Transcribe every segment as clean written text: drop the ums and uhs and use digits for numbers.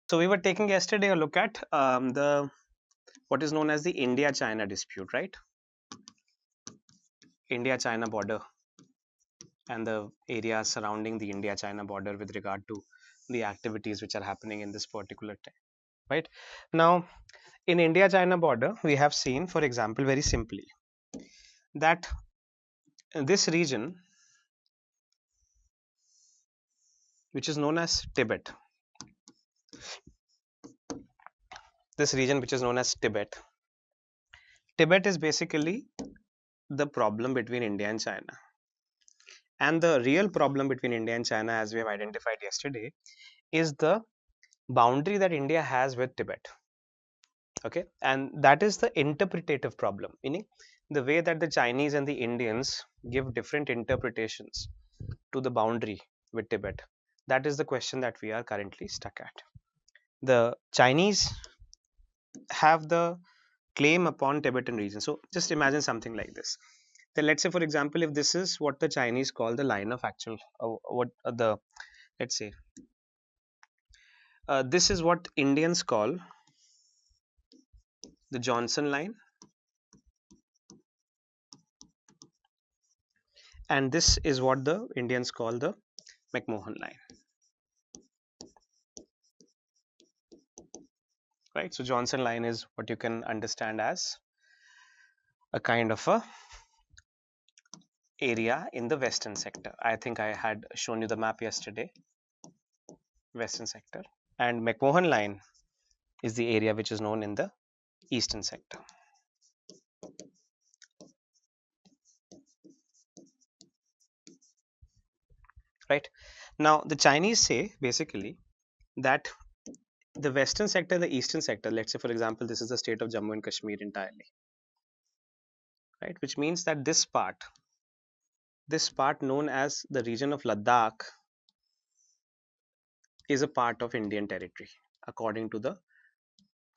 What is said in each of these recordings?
So we were taking yesterday a look at the what is known as the India-China dispute, right? India-China border and the areas surrounding the India-China border with regard to the activities which are happening in this particular time, right? Now, in India-China border, we have seen, for example, very simply, that this region, which is known as Tibet, this region which is known as Tibet is basically the problem between India and China. And the real problem between India and China, as we have identified yesterday, is the boundary that India has with Tibet. Okay, and that is the interpretative problem, meaning the way that the Chinese and the Indians give different interpretations to the boundary with Tibet. That is the question that we are currently stuck at. The Chinese have the claim upon Tibetan region. So just imagine something like this. Then let's say, for example, if this is what the Chinese call the line of actual, what the let's say this is what Indians call the Johnson line, and this is what the Indians call the McMahon line, right? So Johnson line is what you can understand as a kind of a area in the western sector. I think I had shown you the map yesterday, western sector, and McMahon line is the area which is known in the eastern sector. Right now, the Chinese say basically that the western sector, the eastern sector, let's say for example, this is the state of Jammu and Kashmir entirely, right? Which means that this part known as the region of Ladakh is a part of Indian territory according to the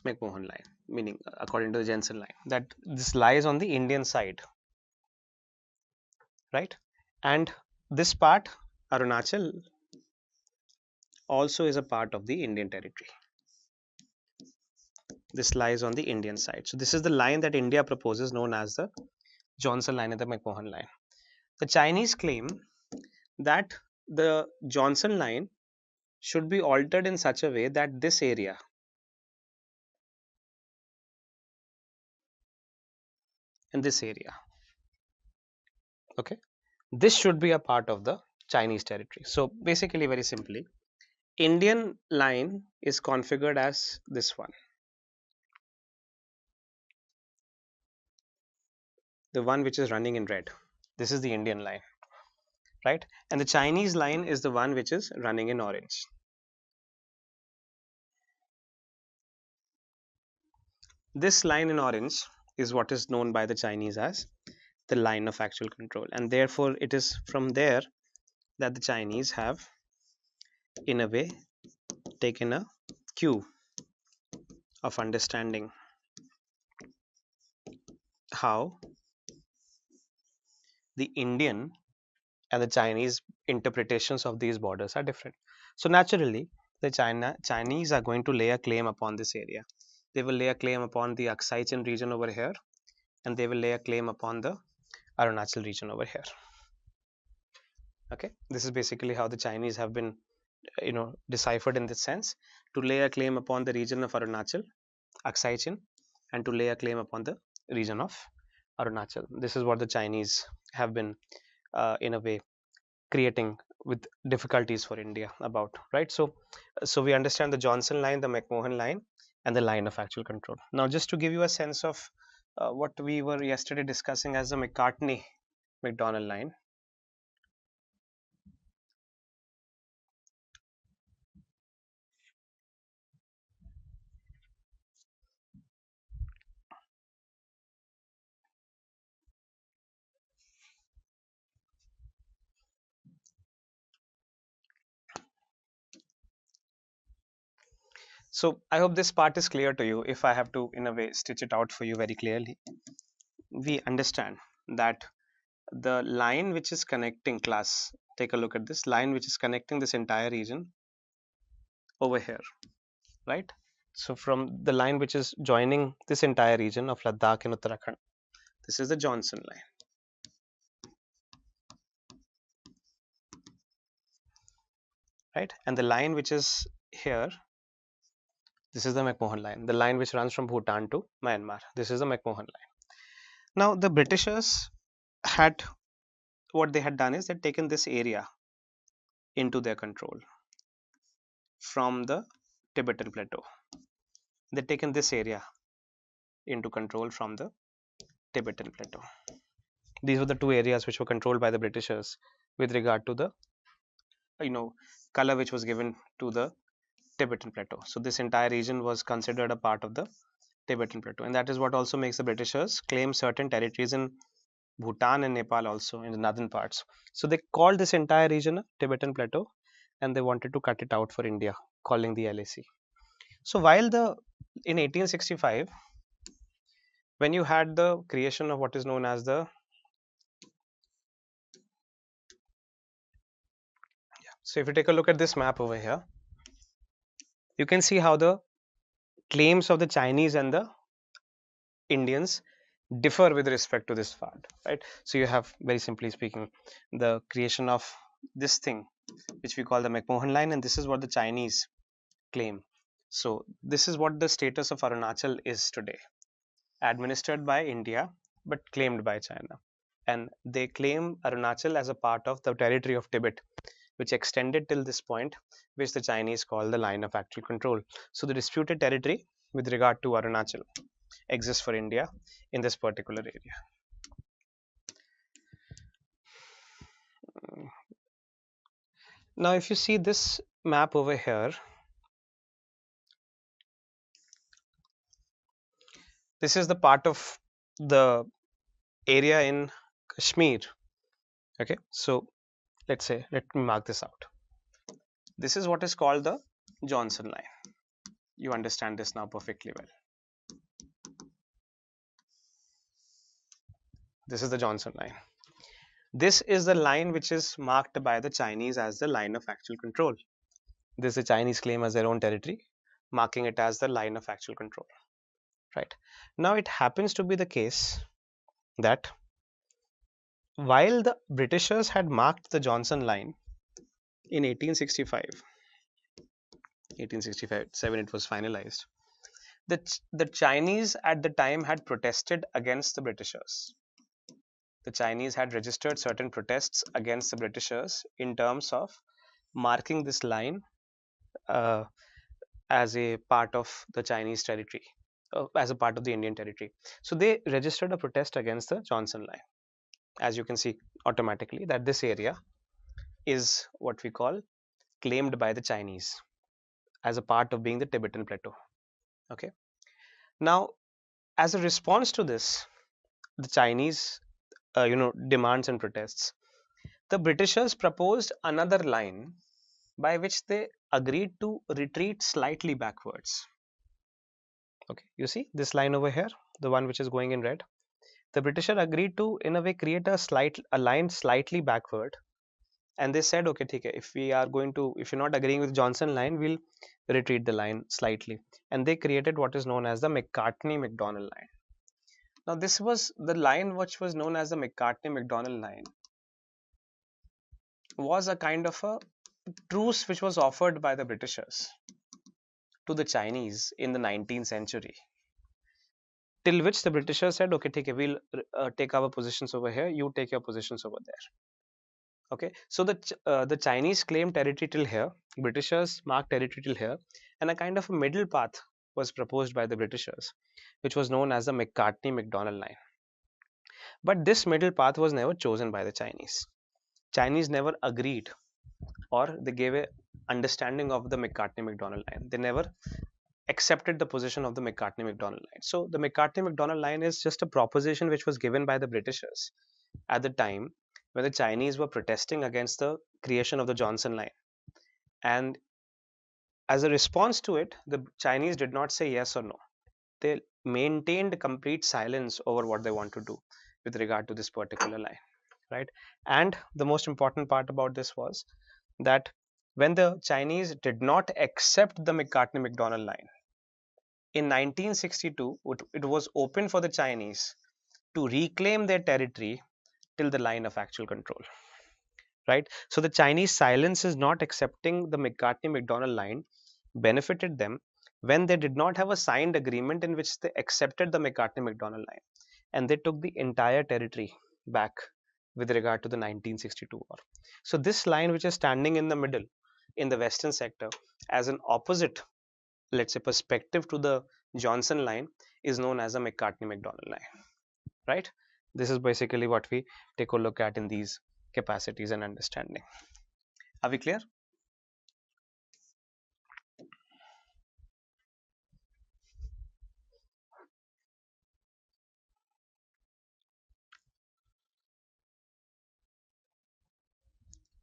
McMahon line, meaning according to the Jensen line, that this lies on the Indian side, right? And this part, Arunachal, also is a part of the Indian territory. This lies on the Indian side. So this is the line that India proposes, known as the Johnson line and the McMahon line. The Chinese claim that the Johnson line should be altered in such a way that this area and this area, okay, this should be a part of the Chinese territory. So basically, very simply, Indian line is configured as this one, the one which is running in red. This is the Indian line, right? And the Chinese line is the one which is running in orange. This line in orange is what is known by the Chinese as the line of actual control, and therefore it is from there that the Chinese have, in a way, taken a cue of understanding how the Indian and the Chinese interpretations of these borders are different. So naturally, the Chinese are going to lay a claim upon this area. They will lay a claim upon the Aksai Chin region over here, and they will lay a claim upon the Arunachal region over here. Okay, this is basically how the Chinese have been, deciphered in this sense, to lay a claim upon the region of Arunachal, Aksai Chin, and to lay a claim upon the region of Arunachal. This is what the Chinese have been, in a way, creating with difficulties for India about, right? So we understand the Johnson line, the McMahon line, and the line of actual control. Now, just to give you a sense of what we were yesterday discussing as the McCartney McDonald line. So I hope this part is clear to you. If I have to, in a way, stitch it out for you very clearly, we understand that the line which is connecting, class, take a look at this line which is connecting this entire region over here. right? So from the line which is joining this entire region of Ladakh and Uttarakhand, this is the Johnson line, right? And the line which is here, this is the McMahon line, the line which runs from Bhutan to Myanmar. This is the McMahon line. Now the Britishers had, what they had done is they'd taken this area into their control from the Tibetan plateau. They'd taken this area into control from the Tibetan plateau. These were the two areas which were controlled by the Britishers with regard to the, you know, color which was given to the Tibetan plateau. So this entire region was considered a part of the Tibetan plateau, and that is what also makes the Britishers claim certain territories in Bhutan and Nepal also in the northern parts. So they called this entire region a Tibetan plateau, and they wanted to cut it out for India, calling the LAC. So while the in 1865, when you had the creation of what is known as the, so if you take a look at this map over here, you can see how the claims of the Chinese and the Indians differ with respect to this part, right? So you have, very simply speaking, the creation of this thing which we call the McMahon line, and this is what the Chinese claim. So this is what the status of Arunachal is today, administered by India but claimed by China. And they claim Arunachal as a part of the territory of Tibet, which extended till this point, which the Chinese call the line of actual control. So the disputed territory with regard to Arunachal exists for India in this particular area. Now, if you see this map over here, this is the part of the area in Kashmir. Okay, so let's say, let me mark this out. This is what is called the Johnson line. You understand this now perfectly well. This is the Johnson line. This is the line which is marked by the Chinese as the line of actual control. This is the Chinese claim as their own territory, marking it as the line of actual control. Right. Now it happens to be the case that while the Britishers had marked the Johnson line in 1865, 1867 it was finalized, the Chinese at the time had protested against the Britishers. The Chinese had registered certain protests against the Britishers in terms of marking this line uh, as a part of the Chinese territory, as a part of the Indian territory. So they registered a protest against the Johnson line. As you can see automatically that this area is what we call claimed by the Chinese as a part of being the Tibetan plateau. Okay. Now, as a response to this, the Chinese, demands and protests, the Britishers proposed another line by which they agreed to retreat slightly backwards. Okay, you see this line over here, the one which is going in red. The Britishers agreed to, in a way, create a line slightly backward, and they said, okay, ठीक है, if you're not agreeing with Johnson line, we'll retreat the line slightly, and they created what is known as the McCartney-McDonald line. Now, this was the line which was known as the McCartney-McDonald line, was a kind of a truce which was offered by the Britishers to the Chinese in the 19th century, till which the Britishers said, okay, ठीक है, we'll take our positions over here, you take your positions over there. Okay, so the Chinese claimed territory till here, Britishers marked territory till here, and a kind of a middle path was proposed by the Britishers, which was known as the McCartney-McDonald line. But this middle path was never chosen by the Chinese. Chinese never agreed, or they gave a understanding of the McCartney-McDonald line. They never accepted the position of the McCartney-McDonald line. So the McCartney-McDonald line is just a proposition which was given by the Britishers at the time when the Chinese were protesting against the creation of the Johnson line. And as a response to it, the Chinese did not say yes or no. They maintained complete silence over what they want to do with regard to this particular line, right? And the most important part about this was that when the Chinese did not accept the McCartney-MacDonald line. In 1962, it was open for the Chinese to reclaim their territory till the line of actual control, right? So the Chinese silence is not accepting the McCartney-MacDonald line benefited them when they did not have a signed agreement in which they accepted the McCartney-MacDonald line, and they took the entire territory back with regard to the 1962 war. So this line, which is standing in the middle in the western sector as an opposite, let's say, perspective to the Johnson line, is known as the McCartney-MacDonald line, right? This is basically what we take a look at in these capacities and understanding. Are we clear?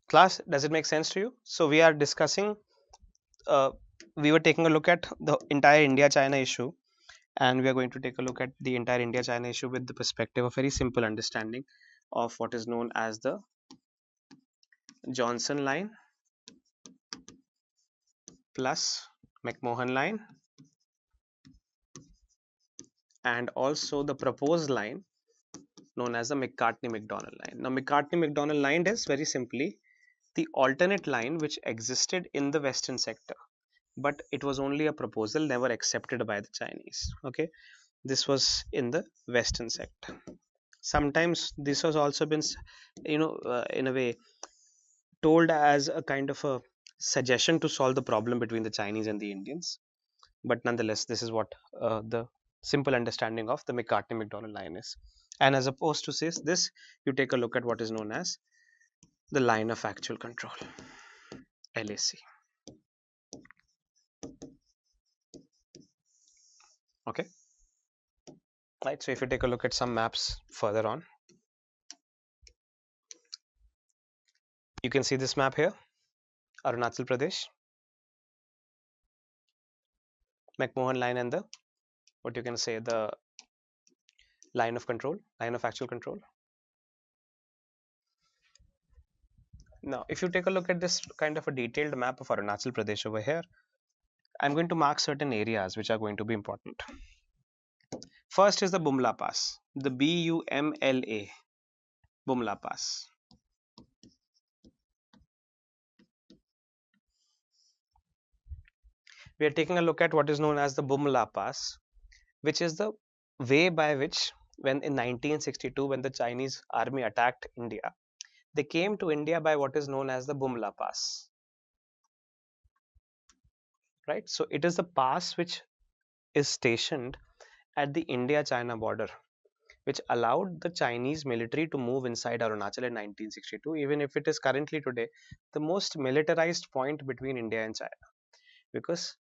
Class, does it make sense to you? So we are discussing, uh, we were taking a look at the entire India-China issue, and we are going to take a look at the entire India-China issue with the perspective of very simple understanding of what is known as the Johnson line plus McMahon line, and also the proposed line known as the McCartney-MacDonald line. Now, McCartney-MacDonald line is very simply the alternate line which existed in the western sector, but it was only a proposal, never accepted by the Chinese. Okay, this was in the western sector. Sometimes this has also been, in a way, told as a kind of a suggestion to solve the problem between the Chinese and the Indians, but nonetheless, this is what the simple understanding of the McCartney-MacDonald line is. And as opposed to this, you take a look at what is known as the line of actual control, LAC. Okay, right. So if you take a look at some maps further on, you can see this map here, Arunachal Pradesh, McMahon line, and the, what you can say, the line of control, line of actual control. Now, if you take a look at this kind of a detailed map of Arunachal Pradesh over here, I'm going to mark certain areas which are going to be important. First is the Bumla Pass, the Bumla, Bumla Pass. We are taking a look at what is known as the Bumla Pass, which is the way by which, when in 1962, when the Chinese army attacked India, they came to India by what is known as the Bumla Pass, right? So it is the pass which is stationed at the India-China border, which allowed the Chinese military to move inside Arunachal in 1962, even if it is currently today the most militarized point between India and China. Because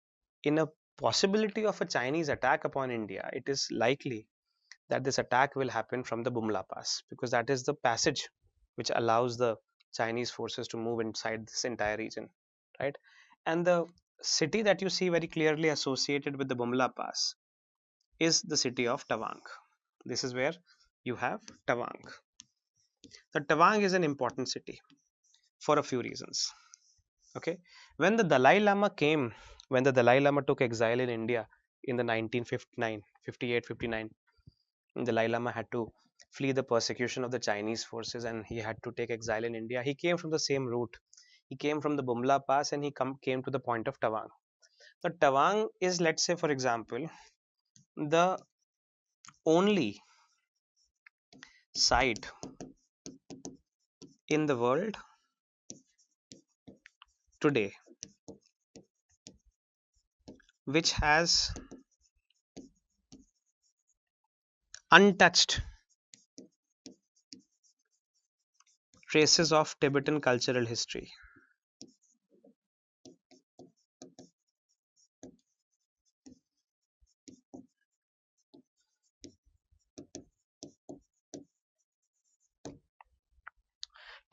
in a possibility of a Chinese attack upon India, it is likely that this attack will happen from the Bumla Pass, because that is the passage which allows the Chinese forces to move inside this entire region, right? And the city that you see very clearly associated with the Bumla Pass is the city of Tawang. This is where you have Tawang. The Tawang is an important city for a few reasons. Okay, when the Dalai Lama came, when the Dalai Lama took exile in India in the 1959, 58, 59, the Dalai Lama had to flee the persecution of the Chinese forces and he had to take exile in India. He came from the same route. He came from the Bumla Pass and he came to the point of Tawang. The Tawang is, let's say, for example, the only site in the world today which has untouched traces of Tibetan cultural history.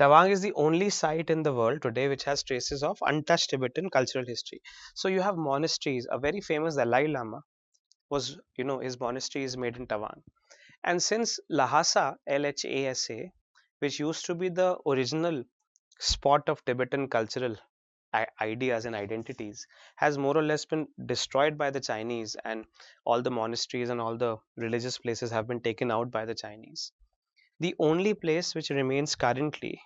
Tawang is the only site in the world today which has traces of untouched Tibetan cultural history. So you have monasteries. A very famous Dalai Lama was, his monastery is made in Tawang. And since Lhasa, LHASA, which used to be the original spot of Tibetan cultural ideas and identities has more or less been destroyed by the Chinese, and all the monasteries and all the religious places have been taken out by the Chinese. The only place which remains currently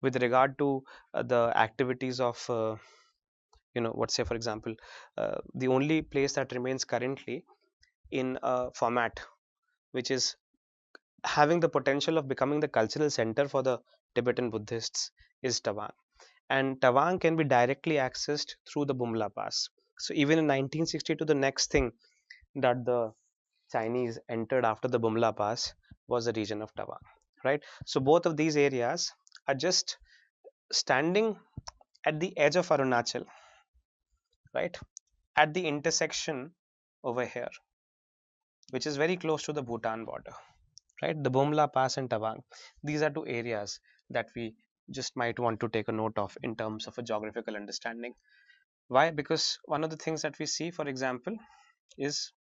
with regard to the activities of let's say for example, the only place that remains currently in a format which is having the potential of becoming the cultural center for the Tibetan Buddhists is Tawang, and Tawang can be directly accessed through the Bumla Pass. So even in 1962, the next thing that the Chinese entered after the Bumla Pass was the region of Tawang, right? So both of these areas are just standing at the edge of Arunachal, right? At the intersection over here, which is very close to the Bhutan border, right? The Bumla Pass and Tawang. These are two areas that we just might want to take a note of in terms of a geographical understanding. Why? Because one of the things that we see, for example, is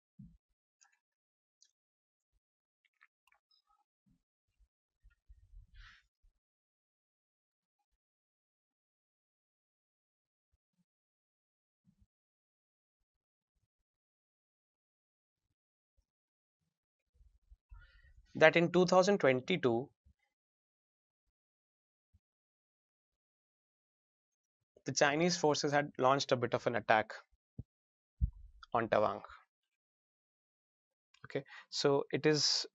that in 2022, the Chinese forces had launched a bit of an attack on Tawang. Okay, so it is,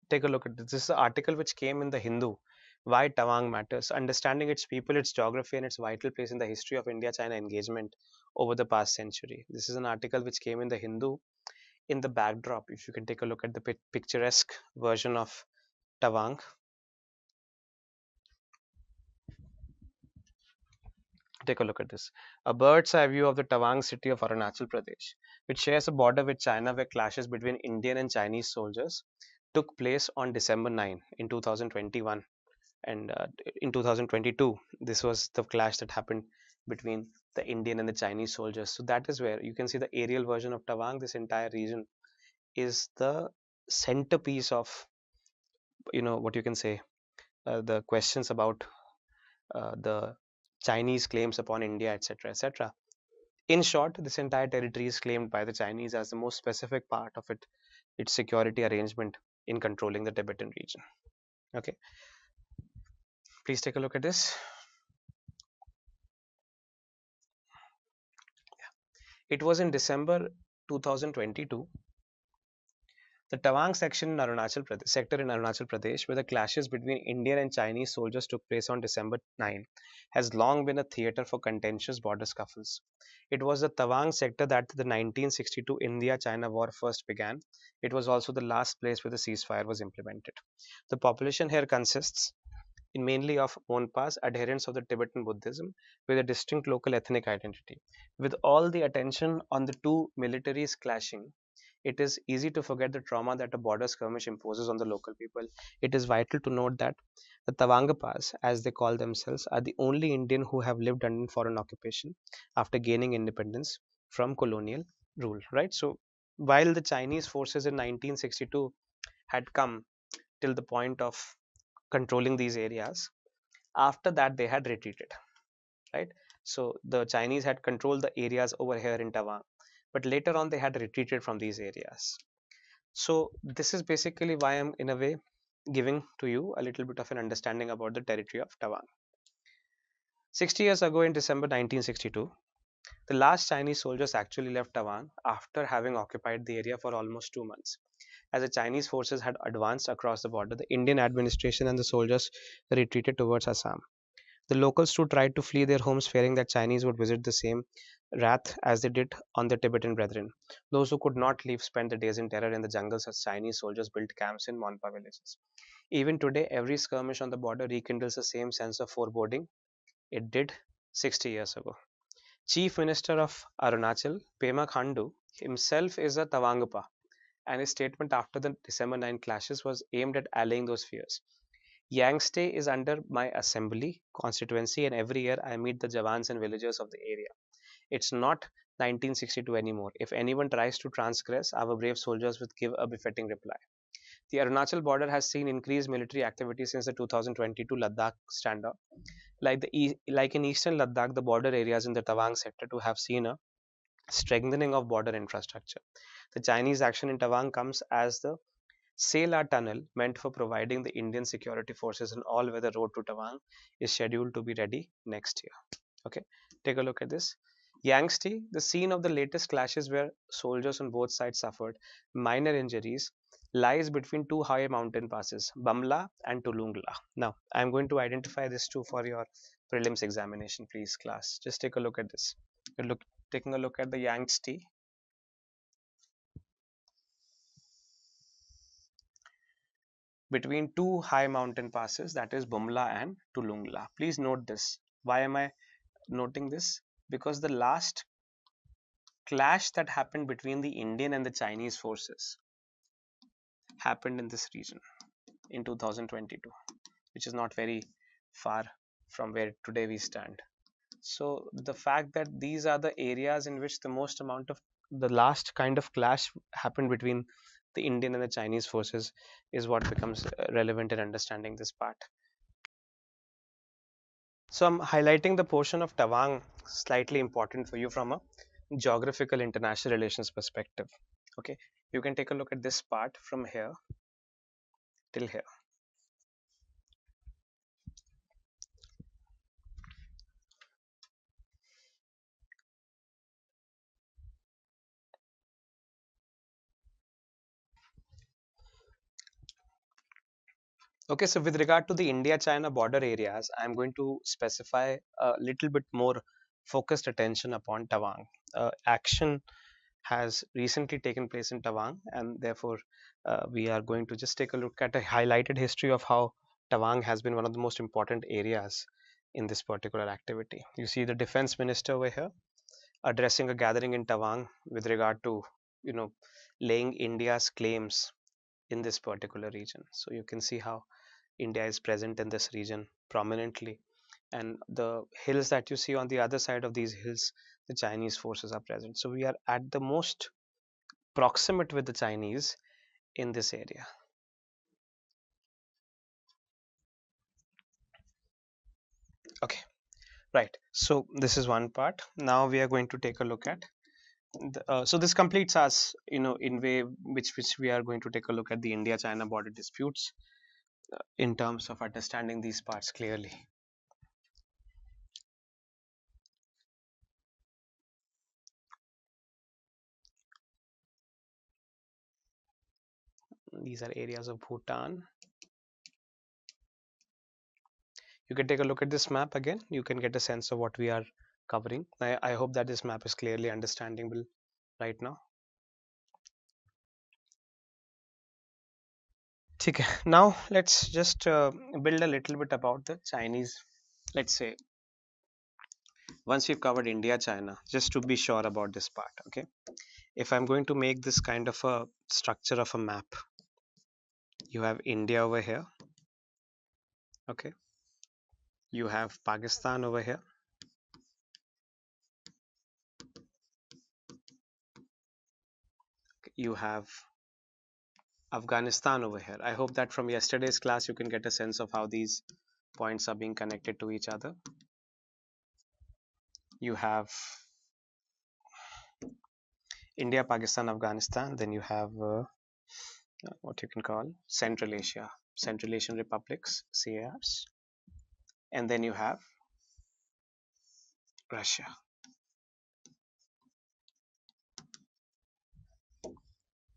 take a look at this. This is the article which came in the Hindu. Why Tawang matters, understanding its people, its geography, and its vital place in the history of India-China engagement over the past century. This is an article which came in the Hindu. In the backdrop, if you can take a look at the picturesque version of Tawang, take a look at this. A bird's eye view of the Tawang city of Arunachal Pradesh, which shares a border with China, where clashes between Indian and Chinese soldiers took place on December 9 in 2021. And in 2022, this was the clash that happened between the Indian and the Chinese soldiers. So that is where you can see the aerial version of Tawang. This entire region is the centerpiece of, what you can say, the questions about the Chinese claims upon India, etc., etc. In short, this entire territory is claimed by the Chinese as the most specific part of its security arrangement in controlling the Tibetan region. Okay, please take a look at this. It was in December 2022. The Tawang section in Arunachal Pradesh, sector in Arunachal Pradesh, where the clashes between Indian and Chinese soldiers took place on December 9, has long been a theatre for contentious border scuffles. It was the Tawang sector that the 1962 India-China war first began. It was also the last place where the ceasefire was implemented. The population here consists in mainly of Monpas, adherents of the Tibetan Buddhism, with a distinct local ethnic identity. With all the attention on the two militaries clashing, it is easy to forget the trauma that a border skirmish imposes on the local people. It is vital to note that the Tavangapas, as they call themselves, are the only Indian who have lived under foreign occupation after gaining independence from colonial rule. Right. So, while the Chinese forces in 1962 had come till the point of controlling these areas, after that they had retreated. Right. So the Chinese had controlled the areas over here in Tawang, but later on they had retreated from these areas. So this is basically why I'm in a way giving to you a little bit of an understanding about the territory of Tawang. 60 years ago in December 1962, the last Chinese soldiers actually left Tawang after having occupied the area for almost 2 months. As the Chinese forces had advanced across the border, the Indian administration and the soldiers retreated towards Assam. The locals too tried to flee their homes, fearing that Chinese would visit the same wrath as they did on their Tibetan brethren. Those who could not leave spent the days in terror in the jungles as Chinese soldiers built camps in Monpa villages. Even today, every skirmish on the border rekindles the same sense of foreboding it did 60 years ago. Chief Minister of Arunachal, Pema Khandu, himself is a Tawangapa, and his statement after the December 9 clashes was aimed at allaying those fears. Yangtze is under my assembly constituency, and every year I meet the Javans and villagers of the area. It's not 1962 anymore. If anyone tries to transgress, our brave soldiers would give a befitting reply. The Arunachal border has seen increased military activity since the 2022 Ladakh standoff. Like in eastern Ladakh, the border areas in the Tawang sector to have seen a strengthening of border infrastructure. The Chinese action in Tawang comes as the Sela tunnel, meant for providing the Indian security forces an all-weather road to Tawang, is scheduled to be ready next year. Okay, take a look at this. Yangtze, the scene of the latest clashes where soldiers on both sides suffered minor injuries, lies between two high mountain passes, Bamla and Tulungla. Now, I'm going to identify this too for your prelims examination, please, class. Just take a look at this. Taking a look at the Yangtze. Between two high mountain passes, that is Bumla and Tulungla. Please note this. Why am I noting this? Because the last clash that happened between the Indian and the Chinese forces happened in this region in 2022, which is not very far from where today we stand. So the fact that these are the areas in which the most amount of the last kind of clash happened between the Indian and the Chinese forces is what becomes relevant in understanding this part. So I'm highlighting the portion of Tawang slightly important for you from a geographical international relations perspective. Okay, you can take a look at this part from here till here. Okay, so with regard to the India-China border areas, I'm going to specify a little bit more focused attention upon Tawang. Action has recently taken place in Tawang, and therefore we are going to just take a look at a highlighted history of how Tawang has been one of the most important areas in this particular activity. You see the defense minister over here addressing a gathering in Tawang with regard to, you know, laying India's claims in this particular region. So you can see how India is present in this region prominently, and the hills that you see on the other side of these hills, the Chinese forces are present. So we are at the most proximate with the Chinese in this area. Okay, right. So this is one part. Now we are going to take a look at. So this completes us, in way which we are going to take a look at the India-China border disputes in terms of understanding these parts clearly. These are areas of Bhutan. You can take a look at this map again. You can get a sense of what we are covering. I hope that this map is clearly understandable right now. Okay, now let's just build a little bit about the Chinese. Let's say once we've covered India, China, just to be sure about this part. Okay, if I'm going to make this kind of a structure of a map, you have India over here. Okay, you have Pakistan over here. You have Afghanistan over here. I hope that from yesterday's class you can get a sense of how these points are being connected to each other. You have India, Pakistan, Afghanistan. Then you have what you can call Central Asia, Central Asian Republics, CARs. And then you have Russia.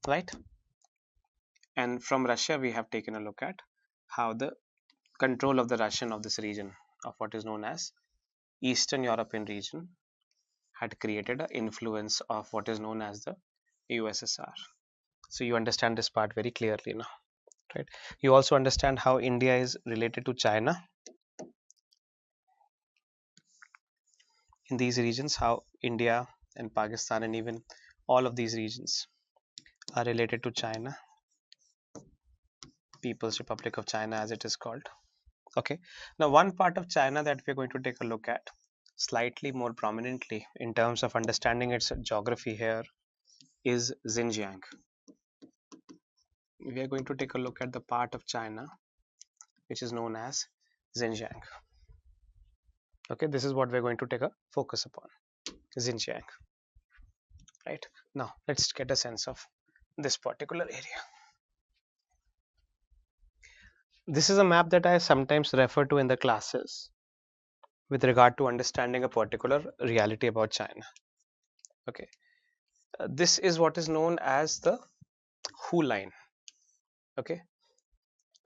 Right? And from Russia, we have taken a look at how the control of the Russian of this region, of what is known as Eastern European region, had created an influence of what is known as the USSR. So you understand this part very clearly now, right? You also understand how India is related to China in these regions, how India and Pakistan and even all of these regions are related to China, People's Republic of China as it is called. Okay, now one part of China that we're going to take a look at slightly more prominently in terms of understanding its geography here is Xinjiang. we are going to take a look at the part of China which is known as Xinjiang. Okay, this is what we're going to take a focus upon, Xinjiang. Right, now let's get a sense of this particular area. This is a map that I sometimes refer to in the classes with regard to understanding a particular reality about China. Okay, this is what is known as the Hu line. Okay,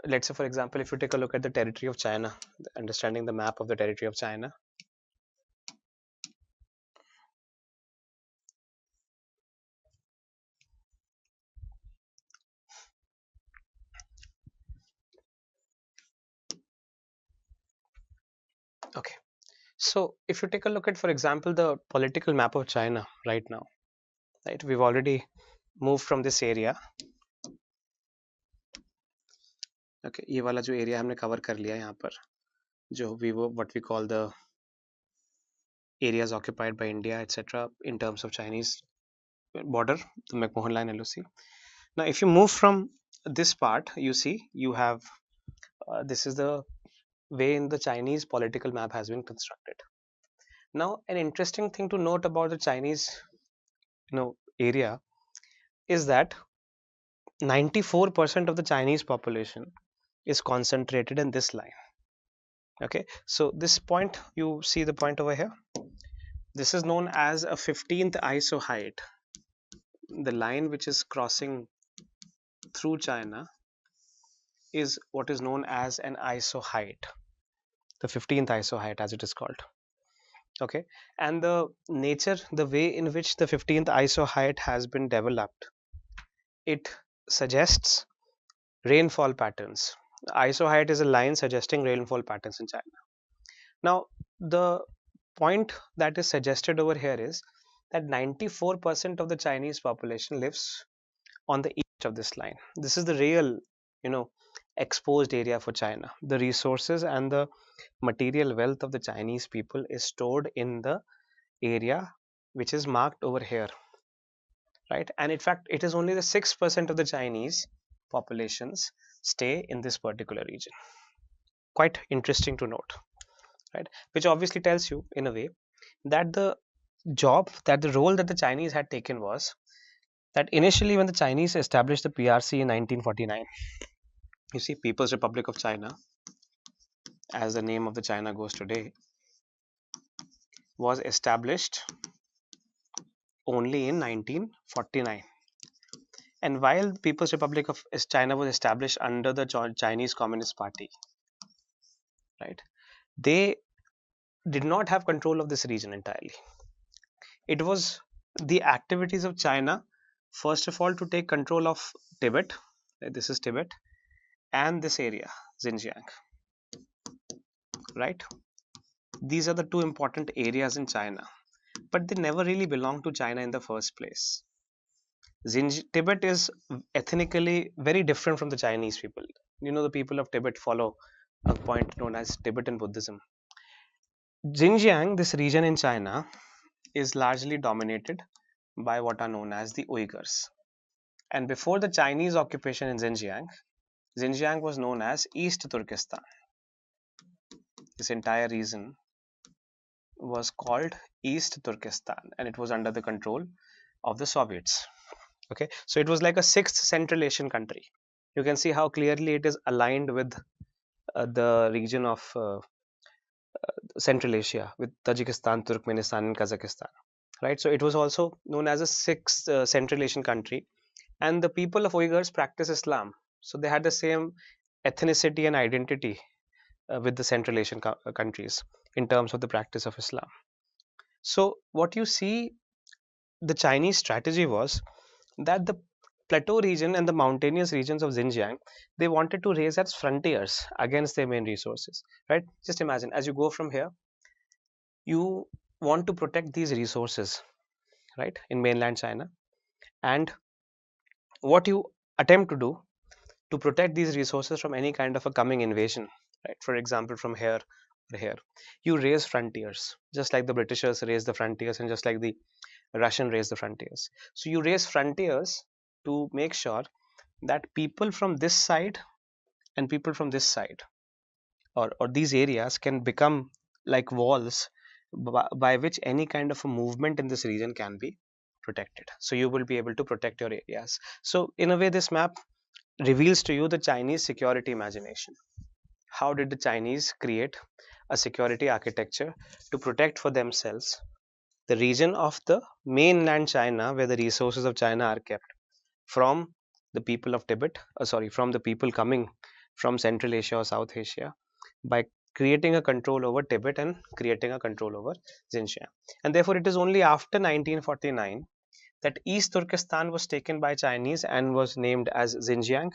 let's say for example, if you take a look at the territory of China, understanding the map of the territory of China. Okay, so if you take a look at, for example, the political map of China right now, right, we've already moved from this area. Okay, ये वाला जो area हमने cover कर लिया यहाँ पर, जो what we call the areas occupied by India, etc. in terms of Chinese border, the McMahon line LOC. Now, if you move from this part, you see you have this is the way in the Chinese political map has been constructed. Now, an interesting thing to note about the Chinese, area is that 94% of the Chinese population is concentrated in this line. Okay, so this point, you see the point over here. This is known as a 15th ISO height. The line which is crossing through China is what is known as an ISO height, the 15th ISO height as it is called. Okay, and the nature, the way in which the 15th ISO height has been developed, it suggests rainfall patterns. The ISO height is a line suggesting rainfall patterns in China. Now, the point that is suggested over here is that 94% of the Chinese population lives on the east of this line. This is the real, exposed area for China. The resources and the material wealth of the Chinese people is stored in the area which is marked over here, right? And in fact, it is only the 6% of the Chinese populations stay in this particular region. Quite interesting to note, right? Which obviously tells you in a way that the role that the Chinese had taken was that initially when the Chinese established the PRC in 1949, you see, People's Republic of China, as the name of the China goes today, was established only in 1949. And while People's Republic of China was established under the Chinese Communist Party, right, they did not have control of this region entirely. It was the activities of China, first of all, to take control of Tibet. This is Tibet, and this area, Xinjiang, right? These are the two important areas in China, but they never really belonged to China in the first place. Tibet is ethnically very different from the Chinese people. The people of Tibet follow a point known as Tibetan Buddhism. Xinjiang, this region in China, is largely dominated by what are known as the Uyghurs. And before the Chinese occupation in Xinjiang, Xinjiang was known as East Turkestan. This entire region was called East Turkestan, and it was under the control of the Soviets. Okay, so it was like a sixth Central Asian country. You can see how clearly it is aligned with the region of Central Asia, with Tajikistan, Turkmenistan, and Kazakhstan. Right, so it was also known as a sixth Central Asian country, and the people of Uyghurs practice Islam, so they had the same ethnicity and identity with the Central Asian countries in terms of the practice of Islam. So what you see, the Chinese strategy was that the plateau region and the mountainous regions of Xinjiang, they wanted to raise as frontiers against their main resources, right? Just imagine, as you go from here, you want to protect these resources, right, in mainland China, and what you attempt to do to protect these resources from any kind of a coming invasion, right? For example, from here or here, you raise frontiers, just like the Britishers raised the frontiers and just like the Russian raised the frontiers. So you raise frontiers to make sure that people from this side and people from this side, or these areas can become like walls by which any kind of a movement in this region can be protected. So you will be able to protect your areas. So in a way, this map reveals to you the Chinese security imagination. How did the Chinese create a security architecture to protect for themselves the region of the mainland China where the resources of China are kept from the people of Tibet, from the people coming from Central Asia or South Asia, by creating a control over Tibet and creating a control over Xinjiang. And therefore, it is only after 1949 that East Turkestan was taken by Chinese and was named as Xinjiang,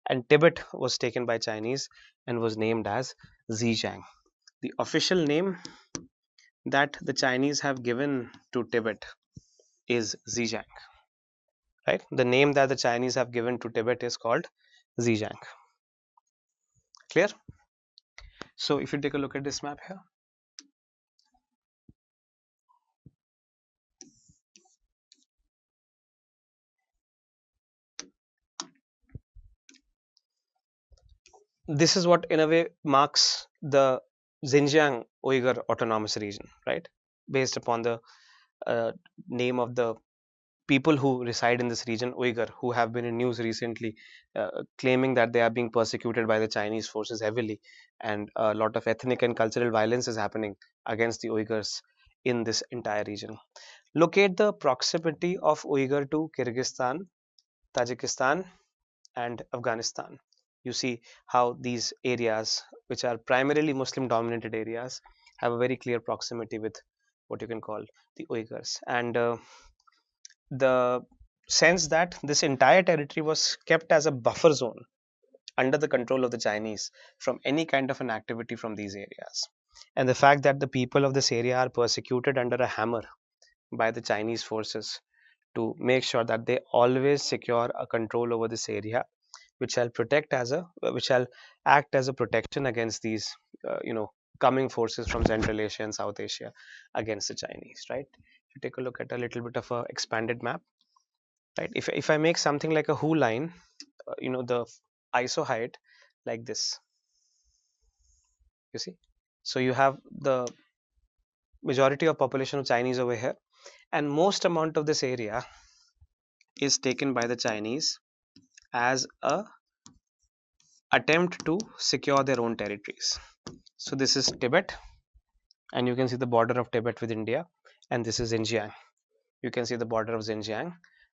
and Tibet was taken by Chinese and was named as Zhejiang. The official name that the Chinese have given to Tibet is Zhejiang. Right? The name that the Chinese have given to Tibet is called Zhejiang. Clear? So if you take a look at this map here, this is what in a way marks the Xinjiang Uyghur Autonomous Region, right? Based upon the uh, name of the people who reside in this region, Uyghur, who have been in news recently, claiming that they are being persecuted by the Chinese forces heavily, and a lot of ethnic and cultural violence is happening against the Uyghurs in this entire region. Locate the proximity of Uyghur to Kyrgyzstan, Tajikistan, and Afghanistan. You see how these areas, which are primarily Muslim dominated areas, have a very clear proximity with what you can call the Uyghurs. And the sense that this entire territory was kept as a buffer zone under the control of the Chinese from any kind of an activity from these areas. And the fact that the people of this area are persecuted under a hammer by the Chinese forces to make sure that they always secure a control over this area, which shall act as a protection against these coming forces from Central Asia and South Asia against the Chinese. Right? If you take a look at a little bit of a expanded map, right? If I make something like a who line, the iso height like this, you see. So you have the majority of population of Chinese over here, and most amount of this area is taken by the Chinese as a attempt to secure their own territories. So this is Tibet, and you can see the border of Tibet with India, and this is Xinjiang. You can see the border of Xinjiang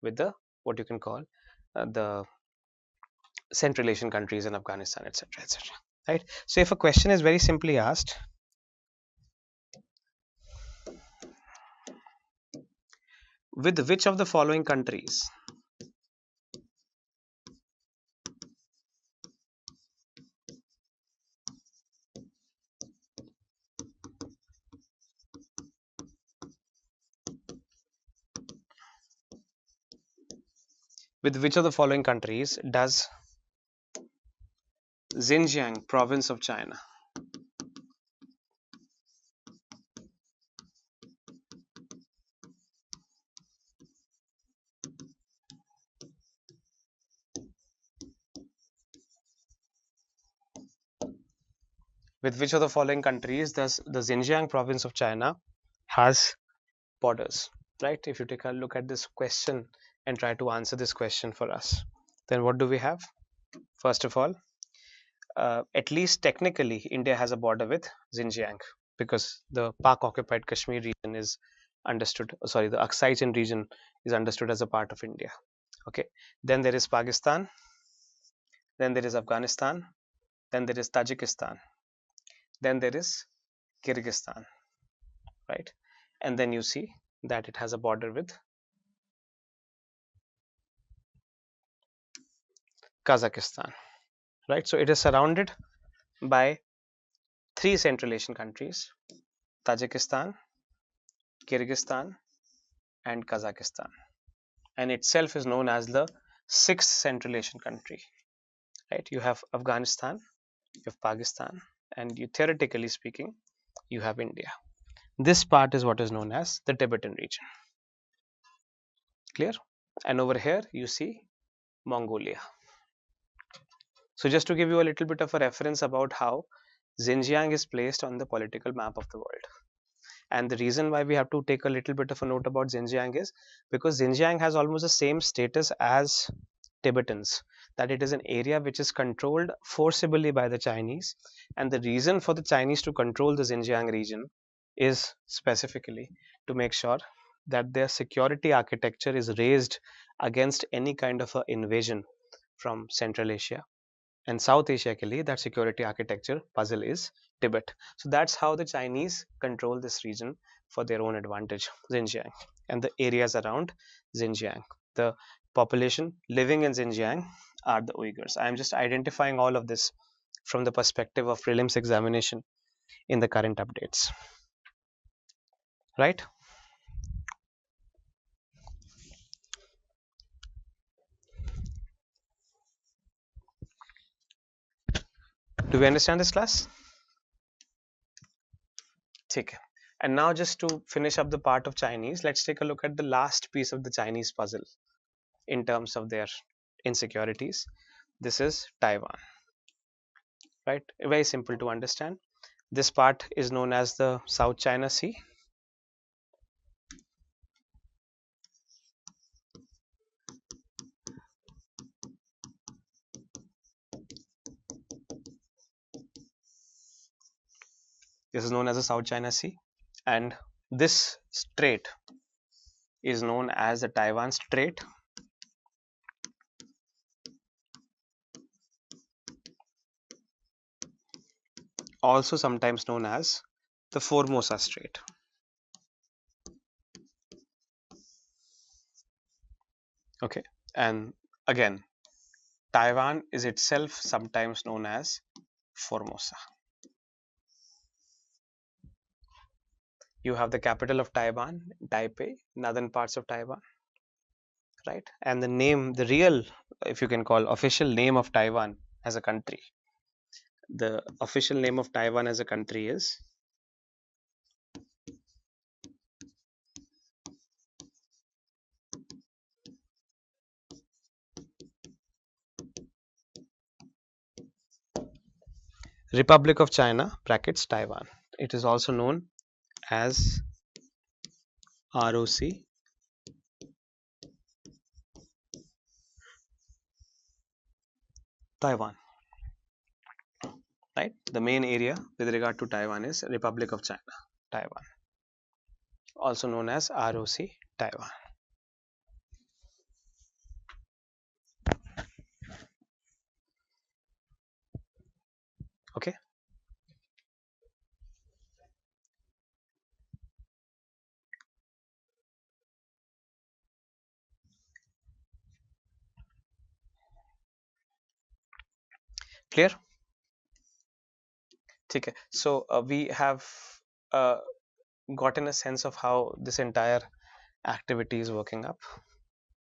with the what you can call the Central Asian countries and Afghanistan, etc., etc. Right? So if a question is very simply asked, with which of the following countries does Xinjiang province of China, with which of the following countries does the Xinjiang province of China has borders? Right? If you take a look at this question and try to answer this question for us, then what do we have? First of all, at least technically, India has a border with Xinjiang because the Pak occupied Kashmir region is understood, sorry, the Aksai region is understood as a part of India. Okay, then there is Pakistan, then there is Afghanistan, then there is Tajikistan, then there is Kyrgyzstan, right? And then you see that it has a border with Kazakhstan, right? So it is surrounded by three Central Asian countries: Tajikistan, Kyrgyzstan, and Kazakhstan, and itself is known as the sixth Central Asian country. Right? You have Afghanistan, you have Pakistan, and you, theoretically speaking, you have India. This part is what is known as the Tibetan region. Clear? And over here you see Mongolia. So just to give you a little bit of a reference about how Xinjiang is placed on the political map of the world. And the reason why we have to take a little bit of a note about Xinjiang is because Xinjiang has almost the same status as Tibetans, that it is an area which is controlled forcibly by the Chinese. And the reason for the Chinese to control the Xinjiang region is specifically to make sure that their security architecture is raised against any kind of a invasion from Central Asia and South Asia के लिए that security architecture puzzle is Tibet. So that's how the Chinese control this region for their own advantage, Xinjiang and the areas around Xinjiang. The population living in Xinjiang are the Uyghurs. I am just identifying all of this from the perspective of prelims examination in the current updates. Right? Do we understand this class? Okay. And now just to finish up the part of Chinese, let's take a look at the last piece of the Chinese puzzle in terms of their insecurities. This is Taiwan, right? Very simple to understand. This part is known as the South China Sea. This is known as the South China Sea, and this strait is known as the Taiwan Strait. Also sometimes known as the Formosa Strait. Okay, and again, Taiwan is itself sometimes known as Formosa. You have the capital of Taiwan, Taipei, northern parts of Taiwan, right? And the name, the real, if you can call, official name of Taiwan as a country, the official name of Taiwan as a country is Republic of China brackets Taiwan. It is also known as ROC Taiwan, right? The main area with regard to Taiwan is Republic of China Taiwan, also known as ROC Taiwan. Okay, clear? Okay, so we have uh, gotten a sense of how this entire activity is working up.